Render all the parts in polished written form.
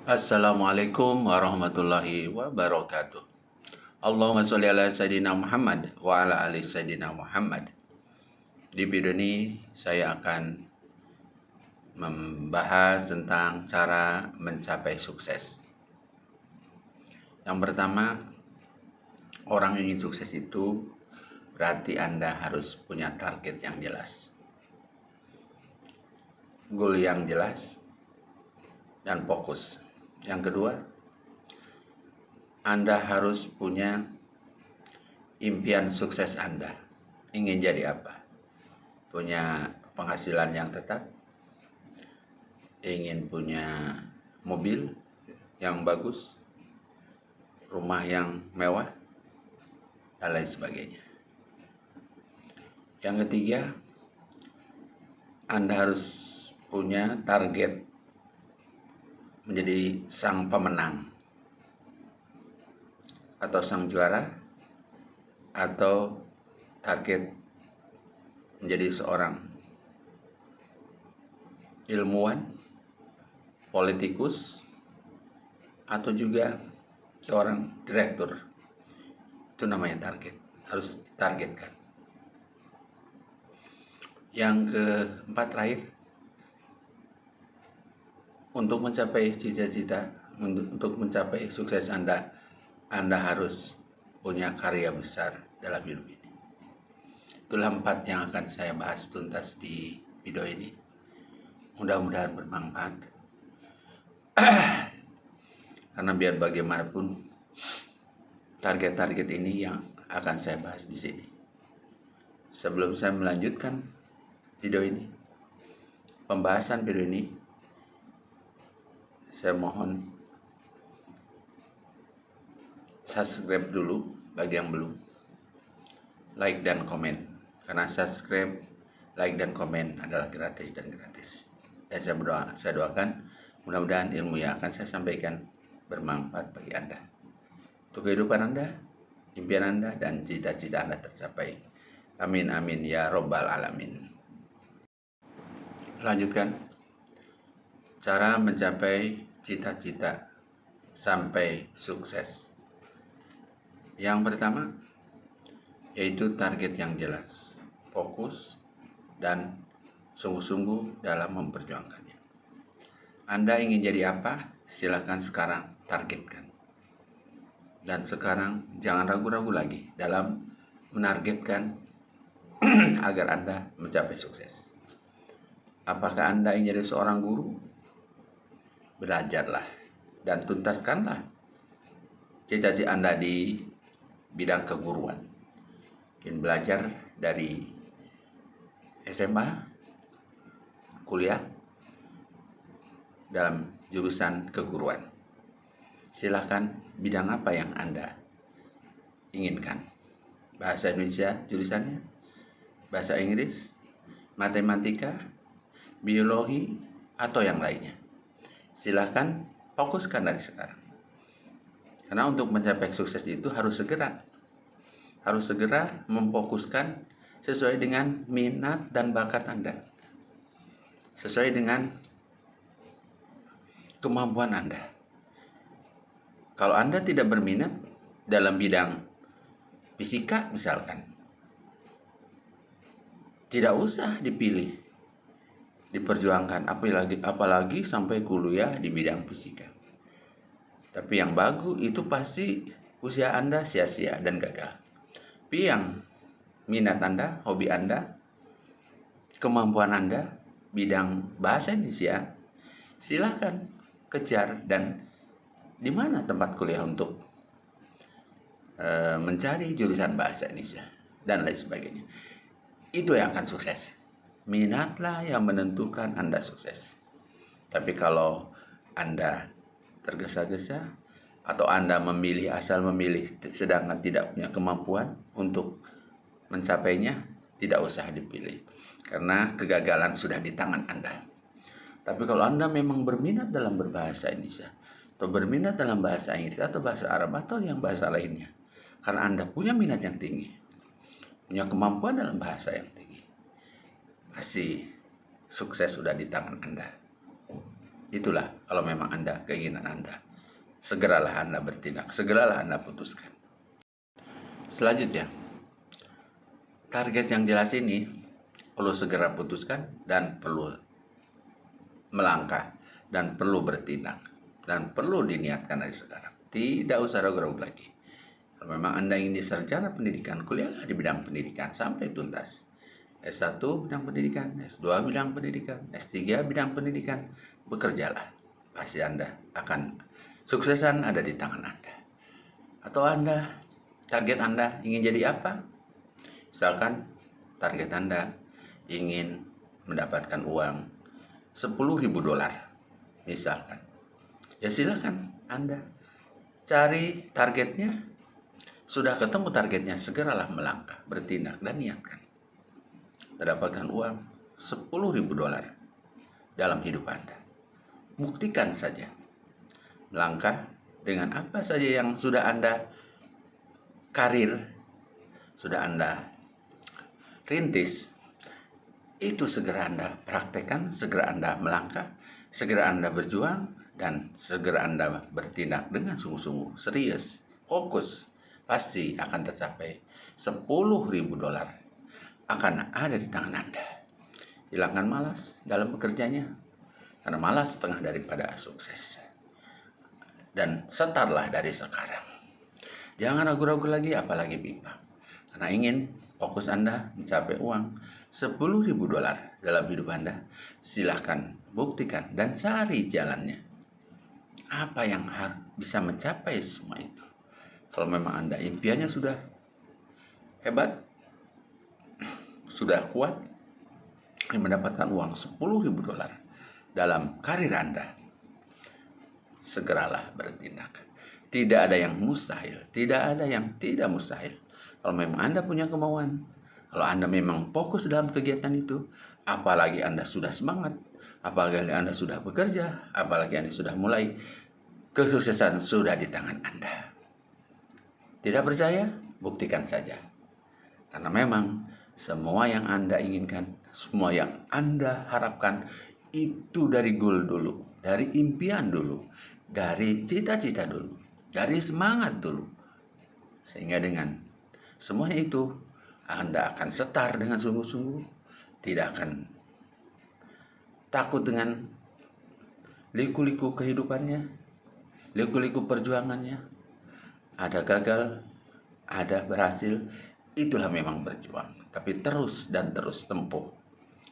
Assalamualaikum warahmatullahi wabarakatuh. Allahumma sholli ala Sayyidina Muhammad wa ala ali Sayyidina Muhammad. Di video ini saya akan membahas tentang cara mencapai sukses. Yang pertama, orang ingin sukses itu berarti Anda harus punya target yang jelas, goal yang jelas, dan fokus. Yang kedua, Anda harus punya impian sukses Anda. Ingin jadi apa? Punya penghasilan yang tetap, ingin punya mobil yang bagus, rumah yang mewah, dan lain sebagainya. Yang ketiga, Anda harus punya target menjadi sang pemenang atau sang juara, atau target menjadi seorang ilmuwan, politikus, atau juga seorang direktur. Itu namanya target, harus ditargetkan. Yang keempat terakhir, untuk mencapai cita-cita, untuk mencapai sukses Anda harus punya karya besar dalam hidup ini. Itulah 4 yang akan saya bahas tuntas di video ini. Mudah-mudahan bermanfaat. Karena biar bagaimanapun target-target ini yang akan saya bahas di sini. Sebelum saya melanjutkan video ini, pembahasan video ini, saya mohon subscribe dulu bagi yang belum, like dan komen, karena subscribe, like dan komen adalah gratis. Dan saya doakan mudah-mudahan ilmu yang akan saya sampaikan bermanfaat bagi Anda, untuk kehidupan Anda, impian Anda, dan cita-cita Anda tercapai. Amin amin ya robbal alamin. Lanjutkan cara mencapai cita-cita sampai sukses. Yang pertama, yaitu target yang jelas, fokus, dan sungguh-sungguh dalam memperjuangkannya. Anda ingin jadi apa? Silakan sekarang targetkan. Dan sekarang jangan ragu-ragu lagi dalam menargetkan agar Anda mencapai sukses. Apakah Anda ingin jadi seorang guru? Belajarlah dan tuntaskanlah cita-cita Anda di bidang keguruan. Mungkin belajar dari SMA, kuliah dalam jurusan keguruan. Silahkan bidang apa yang Anda inginkan. Bahasa Indonesia jurusannya, bahasa Inggris, matematika, biologi, atau yang lainnya. Silahkan fokuskan dari sekarang. Karena untuk mencapai sukses itu harus segera memfokuskan sesuai dengan minat dan bakat Anda, sesuai dengan kemampuan Anda. Kalau Anda tidak berminat dalam bidang fisika misalkan, tidak usah dipilih, diperjuangkan, apalagi sampai kuliah di bidang fisika. Tapi yang bagus itu pasti usia Anda sia-sia dan gagal. Tapi yang minat Anda, hobi Anda, kemampuan Anda, bidang bahasa Indonesia, silahkan kejar. Dan di mana tempat kuliah untuk mencari jurusan bahasa Indonesia dan lain sebagainya. Itu yang akan sukses. Minatlah yang menentukan Anda sukses. Tapi kalau Anda tergesa-gesa atau Anda asal memilih sedangkan tidak punya kemampuan untuk mencapainya, tidak usah dipilih karena kegagalan sudah di tangan Anda. Tapi kalau Anda memang berminat dalam berbahasa Indonesia, atau berminat dalam bahasa Inggris, atau bahasa Arab, atau yang bahasa lainnya, karena Anda punya minat yang tinggi, punya kemampuan dalam bahasa yang tinggi, pasti sukses sudah di tangan Anda. Itulah kalau memang keinginan Anda. Segeralah Anda bertindak, segeralah Anda putuskan. Selanjutnya, target yang jelas ini perlu segera putuskan dan perlu melangkah dan perlu bertindak dan perlu diniatkan dari sekarang. Tidak usah ragu-ragu lagi. Kalau memang Anda ingin sarjana pendidikan, kuliahlah di bidang pendidikan sampai tuntas. S1 bidang pendidikan, S2 bidang pendidikan, S3 bidang pendidikan, bekerjalah. Pasti Anda akan suksesan ada di tangan Anda. Atau target Anda ingin jadi apa? Misalkan target Anda ingin mendapatkan uang $10.000 misalkan. Ya silakan Anda cari targetnya. Sudah ketemu targetnya, segeralah melangkah, bertindak dan niatkan. Mendapatkan uang $10.000 dalam hidup Anda. Buktikan saja. Melangkah dengan apa saja yang sudah Anda karir, sudah Anda rintis, itu segera Anda praktekkan, segera Anda melangkah, segera Anda berjuang, dan segera Anda bertindak dengan sungguh-sungguh, serius, fokus. Pasti akan tercapai. $10.000 akan ada di tangan Anda. Hilangkan malas dalam bekerjanya, karena malas setengah daripada sukses. Dan setarlah dari sekarang. Jangan ragu-ragu lagi, apalagi bimbang. Karena ingin fokus Anda mencapai uang $10.000 dalam hidup Anda, silahkan buktikan dan cari jalannya. Apa yang bisa mencapai semua itu? Kalau memang Anda impiannya sudah hebat, sudah kuat, mendapatkan uang $10.000 dalam karir Anda, segeralah bertindak. Tidak ada yang mustahil, tidak ada yang tidak mustahil. Kalau memang Anda punya kemauan, kalau Anda memang fokus dalam kegiatan itu, apalagi Anda sudah semangat, apalagi Anda sudah bekerja, apalagi Anda sudah mulai, kesuksesan sudah di tangan Anda. Tidak percaya? Buktikan saja. Karena memang semua yang Anda inginkan, semua yang Anda harapkan, itu dari goal dulu, dari impian dulu, dari cita-cita dulu, dari semangat dulu. Sehingga dengan semuanya itu, Anda akan setar dengan sungguh-sungguh, tidak akan takut dengan liku-liku kehidupannya, liku-liku perjuangannya. Ada gagal, ada berhasil, itulah memang berjuang. Tapi terus dan terus tempuh.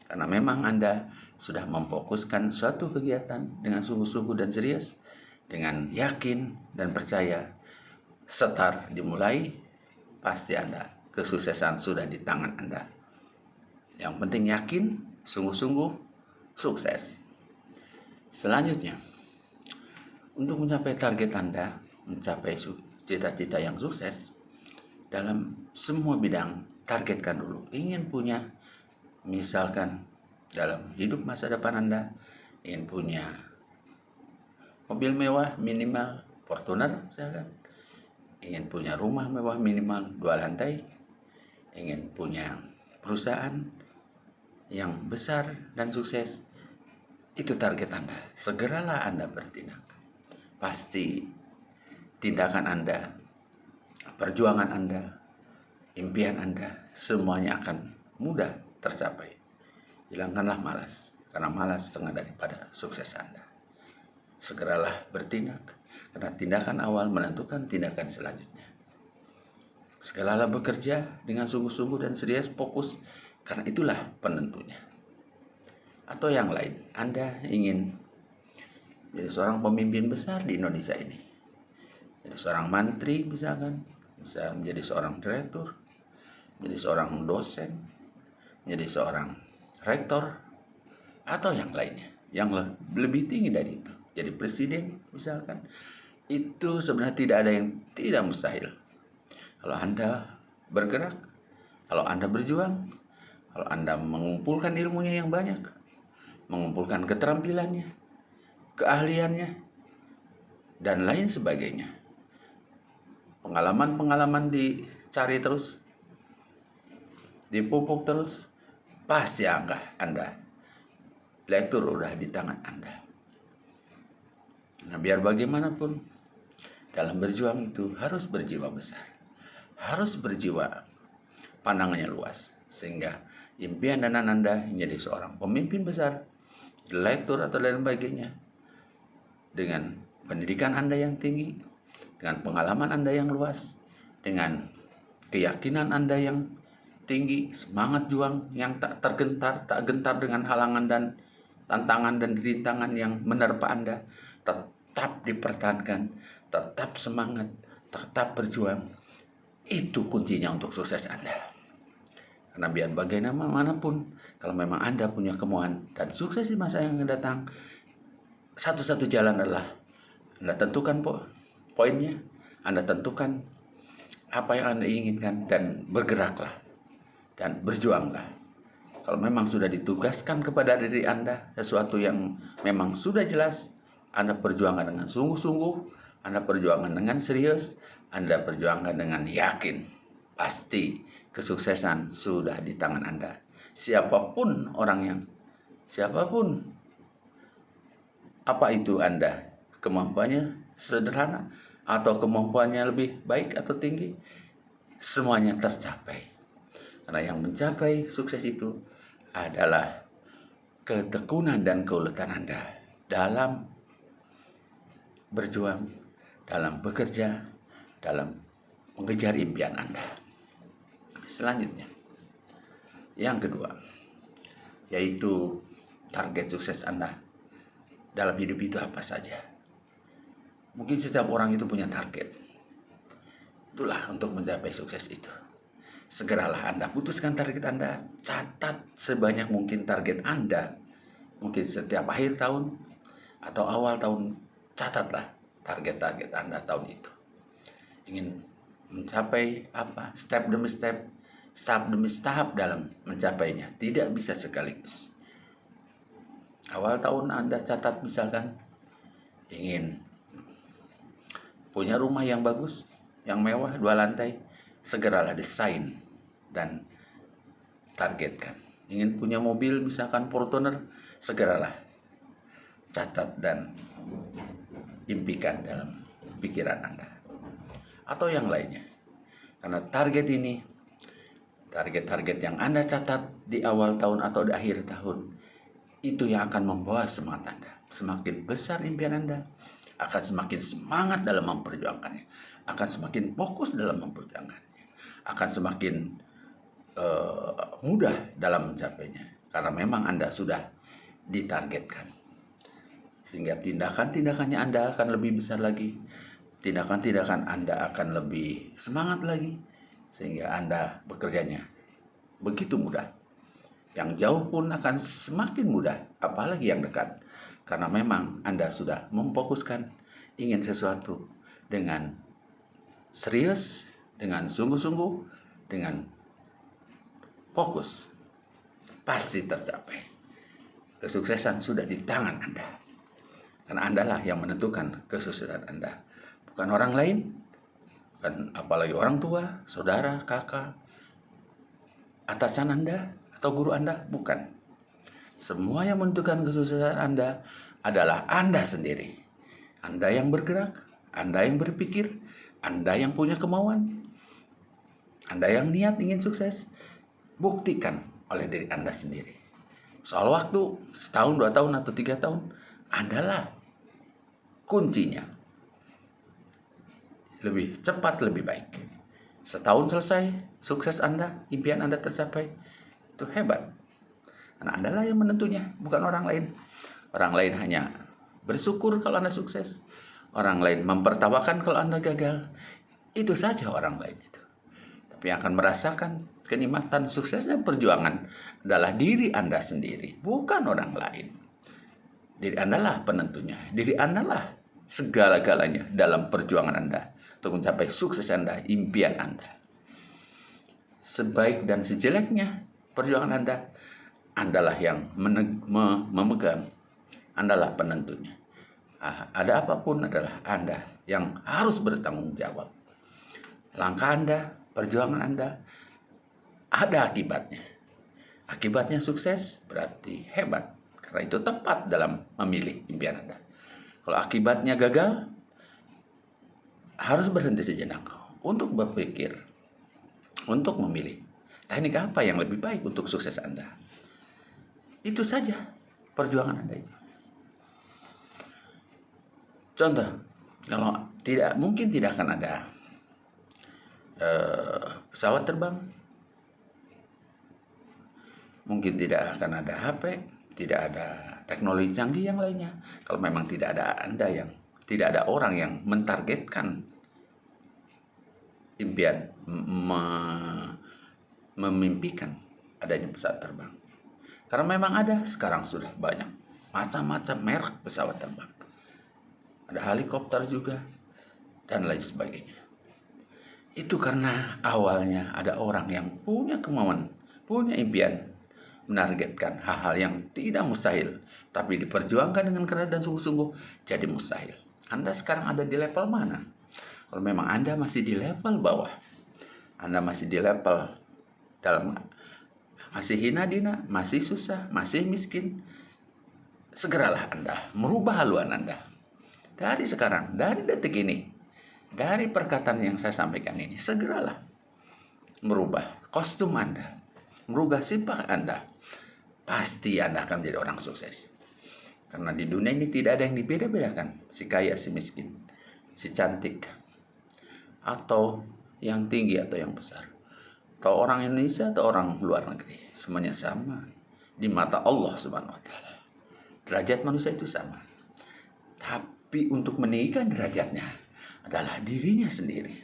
Karena memang Anda sudah memfokuskan suatu kegiatan dengan sungguh-sungguh dan serius, dengan yakin dan percaya, setar dimulai, pasti Anda kesuksesan sudah di tangan Anda. Yang penting yakin, sungguh-sungguh, sukses. Selanjutnya, untuk mencapai target Anda, mencapai cita-cita yang sukses, dalam semua bidang, targetkan dulu. Ingin punya, misalkan dalam hidup masa depan Anda, ingin punya mobil mewah minimal Fortuner misalkan, ingin punya rumah mewah minimal 2 lantai, ingin punya perusahaan yang besar dan sukses, itu target Anda. Segeralah Anda bertindak. Pasti tindakan Anda, perjuangan Anda, impian Anda, semuanya akan mudah tercapai. Hilangkanlah malas, karena malas setengah daripada sukses Anda. Segeralah bertindak, karena tindakan awal menentukan tindakan selanjutnya. Segeralah bekerja dengan sungguh-sungguh dan serius, fokus, karena itulah penentunya. Atau yang lain, Anda ingin jadi seorang pemimpin besar di Indonesia ini, jadi seorang mantri misalkan, bisa menjadi seorang direktur, menjadi seorang dosen, menjadi seorang rektor, atau yang lainnya, yang lebih tinggi dari itu, jadi presiden misalkan. Itu sebenarnya tidak ada yang tidak mustahil. Kalau Anda bergerak, kalau Anda berjuang, kalau Anda mengumpulkan ilmunya yang banyak, mengumpulkan keterampilannya, keahliannya, dan lain sebagainya. Pengalaman-pengalaman dicari terus, dipupuk terus, pasti Anda lektur udah di tangan Anda. Nah, biar bagaimanapun, dalam berjuang itu harus berjiwa besar, harus berjiwa pandangannya luas, sehingga impian dan Anda menjadi seorang pemimpin besar, direktur atau lain sebagainya, dengan pendidikan Anda yang tinggi, dengan pengalaman Anda yang luas, dengan keyakinan Anda yang tinggi, semangat juang yang tak gentar dengan halangan dan tantangan dan rintangan yang menerpa Anda, tetap dipertahankan, tetap semangat, tetap berjuang. Itu kuncinya untuk sukses Anda. Karena biar bagaimanapun, kalau memang Anda punya kemauan dan sukses di masa yang akan datang, satu-satu jalan adalah Anda tentukan poinnya, Anda tentukan apa yang Anda inginkan, dan bergeraklah dan berjuanglah. Kalau memang sudah ditugaskan kepada diri Anda sesuatu yang memang sudah jelas, Anda perjuangkan dengan sungguh-sungguh, Anda perjuangkan dengan serius, Anda perjuangkan dengan yakin. Pasti kesuksesan sudah di tangan Anda. Siapapun apa itu Anda, kemampuannya sederhana atau kemampuannya lebih baik atau tinggi, semuanya tercapai. Karena yang mencapai sukses itu adalah ketekunan dan keuletan Anda dalam berjuang, dalam bekerja, dalam mengejar impian Anda. Selanjutnya, yang kedua, yaitu target sukses Anda dalam hidup itu apa saja. Mungkin setiap orang itu punya target. Itulah untuk mencapai sukses itu. Segeralah Anda putuskan target Anda, catat sebanyak mungkin target Anda. Mungkin setiap akhir tahun atau awal tahun, catatlah target-target Anda tahun itu. Ingin mencapai apa? Step demi step, tahap demi tahap dalam mencapainya. Tidak bisa sekaligus. Awal tahun Anda catat misalkan ingin punya rumah yang bagus, yang mewah, 2 lantai, segeralah desain dan targetkan. Ingin punya mobil misalkan Fortuner, segeralah catat dan impikan dalam pikiran Anda. Atau yang lainnya. Karena target yang Anda catat di awal tahun atau di akhir tahun, itu yang akan membawa semangat Anda. Semakin besar impian Anda, akan semakin semangat dalam memperjuangkannya, akan semakin fokus dalam memperjuangkannya, akan semakin mudah dalam mencapainya, karena memang Anda sudah ditargetkan. Sehingga tindakan-tindakannya Anda akan lebih besar lagi, tindakan-tindakan Anda akan lebih semangat lagi, sehingga Anda bekerjanya begitu mudah. Yang jauh pun akan semakin mudah, apalagi yang dekat, karena memang Anda sudah memfokuskan ingin sesuatu dengan serius, dengan sungguh-sungguh, dengan fokus, pasti tercapai. Kesuksesan sudah di tangan Anda. Karena Anda lah yang menentukan kesuksesan Anda. Bukan orang lain, bukan apalagi orang tua, saudara, kakak, atasan Anda, atau guru Anda, bukan. Semua yang menentukan kesuksesan Anda adalah Anda sendiri. Anda yang bergerak, Anda yang berpikir, Anda yang punya kemauan, Anda yang niat ingin sukses. Buktikan oleh diri Anda sendiri. Soal waktu, setahun, 2 tahun, atau 3 tahun, Andalah kuncinya. Lebih cepat, lebih baik. Setahun selesai, sukses Anda, impian Anda tercapai, itu hebat. Karena Andalah yang menentunya, bukan orang lain. Orang lain hanya bersyukur kalau Anda sukses. Orang lain mempertawakan kalau Anda gagal. Itu saja orang lain itu. Tapi yang akan merasakan kenikmatan suksesnya perjuangan adalah diri Anda sendiri, bukan orang lain. Diri Anda lah penentunya. Diri Anda lah segala-galanya dalam perjuangan Anda untuk mencapai sukses Anda, impian Anda. Sebaik dan sejeleknya perjuangan Anda, Andalah yang memegang. Andalah penentunya. Ada apapun adalah Anda yang harus bertanggung jawab. Langkah Anda, perjuangan Anda, ada akibatnya. Akibatnya sukses berarti hebat, karena itu tepat dalam memilih impian Anda. Kalau akibatnya gagal, harus berhenti sejenak untuk berpikir, untuk memilih teknik apa yang lebih baik untuk sukses Anda. Itu saja perjuangan Anda itu. Contoh, kalau mungkin tidak akan ada pesawat terbang, mungkin tidak akan ada HP, tidak ada teknologi canggih yang lainnya. Kalau memang tidak ada orang yang mentargetkan impian memimpikan adanya pesawat terbang. Karena memang ada, sekarang sudah banyak macam-macam merek pesawat terbang. Ada helikopter juga dan lain sebagainya. Itu karena awalnya ada orang yang punya kemauan, punya impian, menargetkan hal-hal yang tidak mustahil, tapi diperjuangkan dengan keras dan sungguh-sungguh jadi mustahil. Anda sekarang ada di level mana? Kalau memang Anda masih di level bawah, Anda masih di level masih hina dina, masih susah, masih miskin, segeralah Anda merubah haluan Anda. Dari sekarang, dari detik ini, dari perkataan yang saya sampaikan ini, segeralah merubah kostum Anda, merubah sifat Anda. Pasti Anda akan menjadi orang sukses. Karena di dunia ini tidak ada yang dibeda-bedakan, si kaya, si miskin, si cantik, atau yang tinggi atau yang besar, atau orang Indonesia atau orang luar negeri. Semuanya sama di mata Allah Subhanahu wa Ta'ala. Derajat manusia itu sama. Tapi untuk meninggikan derajatnya adalah dirinya sendiri.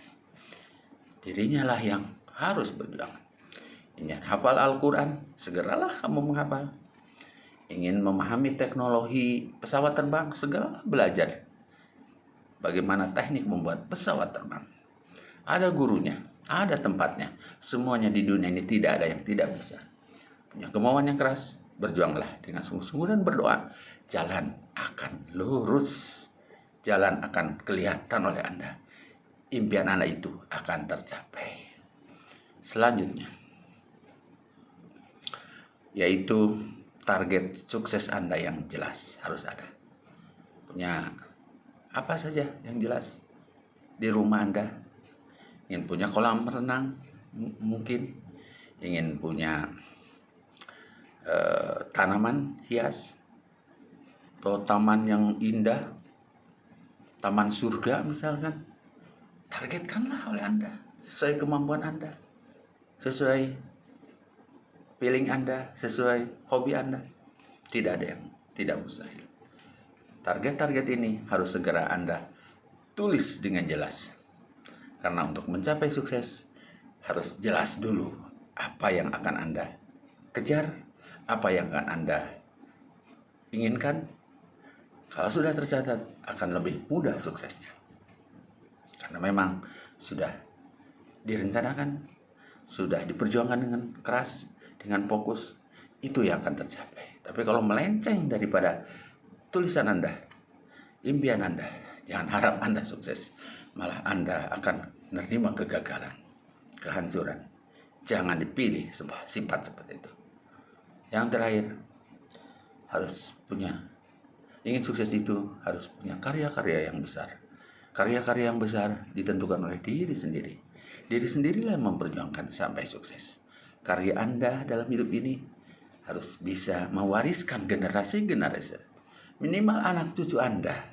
Dirinya lah yang harus berjuang. Ingin hafal Al-Quran, segeralah kamu menghafal. Ingin memahami teknologi pesawat terbang, segeralah belajar bagaimana teknik membuat pesawat terbang. Ada gurunya, ada tempatnya. Semuanya di dunia ini tidak ada yang tidak bisa. Punya kemauan yang keras, berjuanglah dengan sungguh-sungguh dan berdoa. Jalan akan lurus. Jalan akan kelihatan oleh Anda. Impian Anda itu akan tercapai. Selanjutnya, yaitu target sukses Anda yang jelas harus ada. Punya apa saja yang jelas di rumah Anda. Ingin punya kolam renang, mungkin ingin punya tanaman hias atau taman yang indah, taman surga misalkan. Targetkanlah oleh Anda sesuai kemampuan Anda, sesuai feeling Anda, sesuai hobi Anda. Tidak ada yang tidak mustahil. Target-target ini harus segera Anda tulis dengan jelas. Karena untuk mencapai sukses harus jelas dulu apa yang akan Anda kejar, apa yang akan Anda inginkan. Kalau sudah tercatat akan lebih mudah suksesnya. Karena memang sudah direncanakan, sudah diperjuangkan dengan keras, dengan fokus, itu yang akan tercapai. Tapi kalau melenceng daripada tulisan Anda, impian Anda, jangan harap Anda sukses. Malah Anda akan menerima kegagalan, kehancuran. Jangan dipilih sifat seperti itu. Yang terakhir, harus ingin sukses itu harus punya karya-karya yang besar. Karya-karya yang besar ditentukan oleh diri sendiri. Diri sendirilah yang memperjuangkan sampai sukses. Karya Anda dalam hidup ini harus bisa mewariskan generasi-generasi. Minimal anak cucu Anda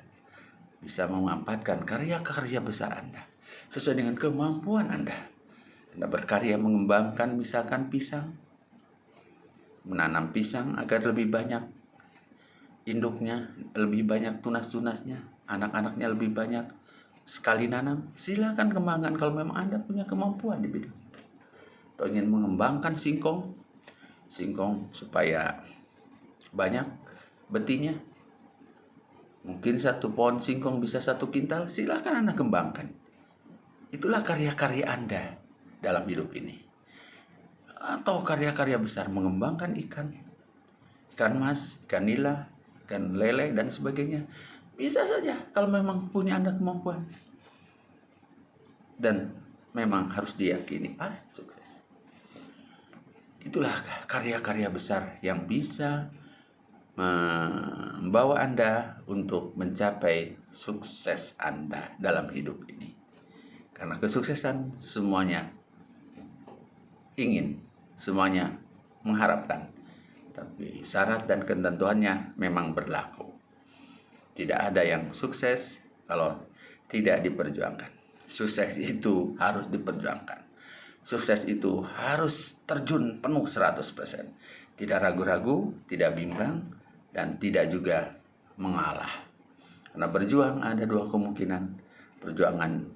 bisa memanfaatkan karya-karya besar Anda sesuai dengan kemampuan Anda. Anda berkarya mengembangkan misalkan pisang, menanam pisang agar lebih banyak induknya, lebih banyak tunas-tunasnya, anak-anaknya lebih banyak. Sekali nanam, silakan kembangkan kalau memang Anda punya kemampuan di bidang itu. Atau ingin mengembangkan singkong supaya banyak betinya, mungkin satu pohon singkong bisa 1 kintal, silakan Anda kembangkan. Itulah karya-karya Anda dalam hidup ini. Atau karya-karya besar mengembangkan ikan mas, ikan nila, ikan lele dan sebagainya. Bisa saja kalau memang punya Anda kemampuan. Dan memang harus diyakini pasti sukses. Itulah karya-karya besar yang bisa membawa Anda untuk mencapai sukses Anda dalam hidup ini. Karena kesuksesan semuanya ingin, semuanya mengharapkan. Tapi syarat dan ketentuannya memang berlaku. Tidak ada yang sukses kalau tidak diperjuangkan. Sukses itu harus diperjuangkan. Sukses itu harus terjun penuh 100%. Tidak ragu-ragu, tidak bimbang, dan tidak juga mengalah. Karena berjuang ada dua kemungkinan. Perjuangan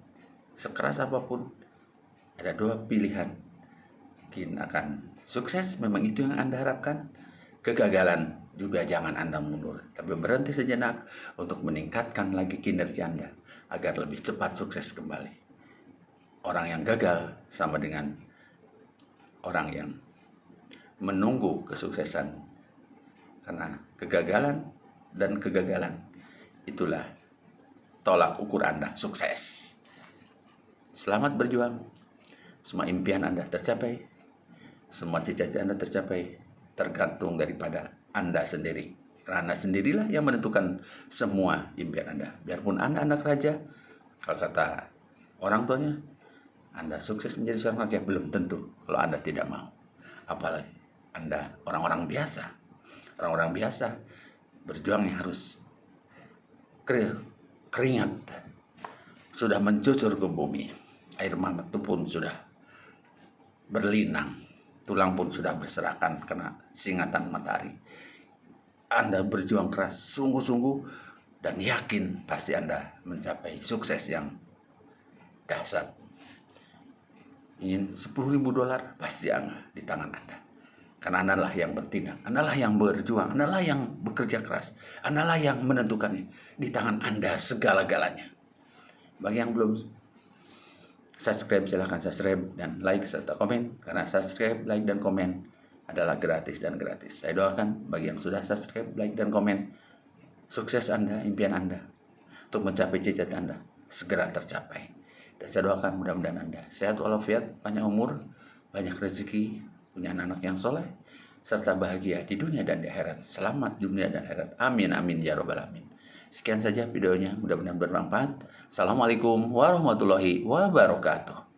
sekeras apapun, ada dua pilihan. Mungkin akan sukses, memang itu yang Anda harapkan. Kegagalan juga jangan Anda mundur, tapi berhenti sejenak untuk meningkatkan lagi kinerja Anda agar lebih cepat sukses kembali. Orang yang gagal sama dengan orang yang menunggu kesuksesan. Karena kegagalan itulah tolak ukur Anda sukses. Selamat berjuang. Semua impian Anda tercapai. Semua cita-cita Anda tercapai. Tergantung daripada Anda sendiri. Karena Anda sendirilah yang menentukan semua impian Anda. Biarpun Anda anak raja, kalau kata orang tuanya, Anda sukses menjadi seorang raja, belum tentu kalau Anda tidak mau. Apalagi Anda orang-orang biasa. Orang-orang biasa berjuangnya harus keringat. Sudah mencucur ke bumi. Air mata pun sudah berlinang. Tulang pun sudah berserakan kena singatan matahari. Anda berjuang keras sungguh-sungguh dan yakin pasti Anda mencapai sukses yang dahsyat. Ingin $10.000 pasti di tangan Anda. Karena Anda lah yang bertindak, Anda lah yang berjuang, Anda lah yang bekerja keras, Anda lah yang menentukannya. Di tangan Anda segala-galanya. Bagi yang belum subscribe, silahkan subscribe dan like serta komen. Karena subscribe, like, dan komen adalah gratis dan gratis. Saya doakan bagi yang sudah subscribe, like, dan komen, sukses Anda, impian Anda untuk mencapai cita-cita Anda segera tercapai. Dan saya doakan mudah-mudahan Anda sehat walafiat, panjang umur, banyak rezeki, punya anak yang soleh, serta bahagia di dunia dan di akhirat. Selamat dunia dan akhirat. Amin, amin, ya robbal alamin. Sekian saja videonya, mudah-mudahan bermanfaat. Assalamualaikum warahmatullahi wabarakatuh.